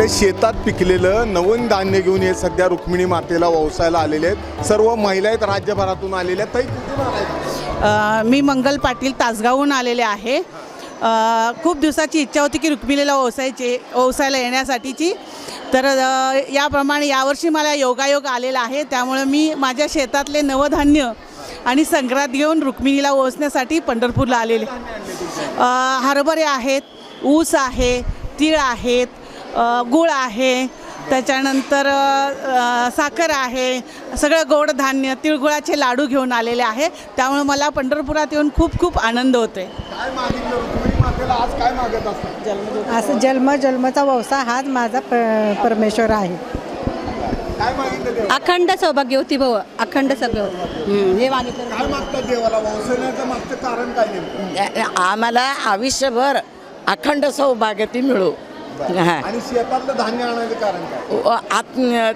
शेतात पिकलेलं नवीन धान्य घेऊन हे सध्या रुक्मिणी मातेला वंसायला आलेले आहेत। सर्व महिला आहेत, राज्यभरातून आलेल्या आहेत। ताई कुठून आलाय? मी मंगल पाटील तासगावहून आलेले आहे। खूप दिवसाची इच्छा होती की रुक्मिणीला वंसायला येण्यासाठीची, तर याप्रमाणे यावर्षी मला योगायोग आलेला आहे। त्यामुळे मी माझ्या शेतातले नवधान्य आणि संक्रांत घेऊन रुक्मिणीला वंसण्यासाठी पंढरपूरला आलेले। हरभरे आहेत, ऊस आहे, तीळ आहेत, गूळ आहे, त्याच्यानंतर साखर आहे, सगळं गोड धान्य तिळगुळाचे लाडू घेऊन आलेले आहे। त्यामुळे मला पंढरपुरात येऊन खूप खूप आनंद होतोय। काय मागितलं रुक्मिणी मातेला आज? काय मागत असतात? असं जन्मचा व्यवसाय हाच माझा परमेश्वर आहे। काय मागितलं देवाला? अखंड सौभाग्यवती भव, अखंड सगळं हे मागितलं। काय मागतात देवाला? वंसण्याचं मागचं कारण काय नेमकं? आम्हाला आयुष्यभर अखंड सौभाग्यवती मिळो। आणि शेतातलं धान्य आणायचं कारण काय?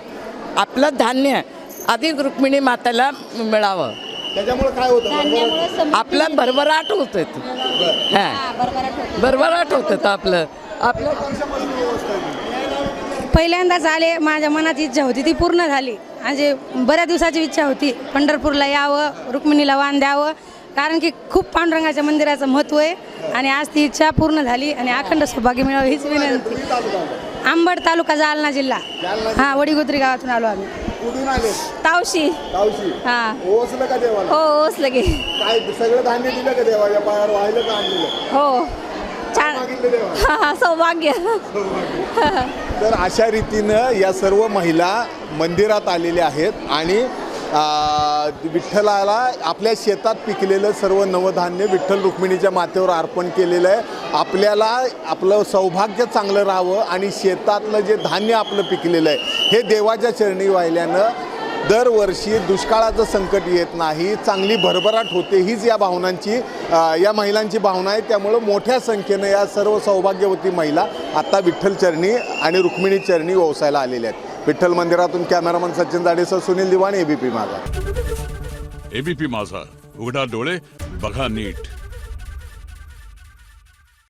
आपलं धान्य अधिक रुक्मिणी मातेला मिळावं, त्याच्यामुळे काय होतं? आपलं भरभराट होत भरभराट होत आपलं पहिल्यांदा झाले। माझ्या मनाची इच्छा होती ती पूर्ण झाली। म्हणजे बऱ्याच दिवसाची इच्छा होती पंढरपूरला यावं, रुक्मिणीला वाण द्यावं, कारण की खूप पांडुरंगाच्या मंदिराचं महत्त्व आहे। आणि आज ती इच्छा पूर्ण झाली आणि अखंड सौभाग्य मिळावं हीच विनंती। आंबड तालुका, जालना जिल्हा। हां, वडीगोत्री गावातून आलो आम्ही। कुठून आले? तावशी। हां, ओसलं का देवाला? हो ओसलं गे। काय सगळं धान्य दिलं का देवाच्या पायावर? वाहिलं का आणलेलं? हो, छान मागितलं देवाला? हां सौभाग्य। तर अशा रीतीनं या सर्व महिला मंदिरात आलेल्या आहेत आणि विठ्ठलाला आपल्या शेतात पिकलेलं सर्व नवधान्य विठ्ठल रुक्मिणीच्या मातेवर अर्पण केलेलं आहे। आपल्याला आपलं सौभाग्य चांगलं राहावं आणि शेतातलं जे धान्य आपलं पिकलेलं आहे हे देवाच्या चरणी वाहिल्यानं दरवर्षी दुष्काळाचं संकट येत नाही, चांगली भरभराट होते, हीच या भावनांची या महिलांची भावना आहे। त्यामुळं मोठ्या संख्येनं या सर्व सौभाग्यवती महिला आता विठ्ठल चरणी आणि रुक्मिणी चरणी वंसायला आलेल्या आहेत। विठ्ठल मंदिरातून कॅमेरामन सचिन दाडेसह सुनील दिवाण, एबीपी माझा। एबीपी माझा, उघडा डोळे बघा नीट।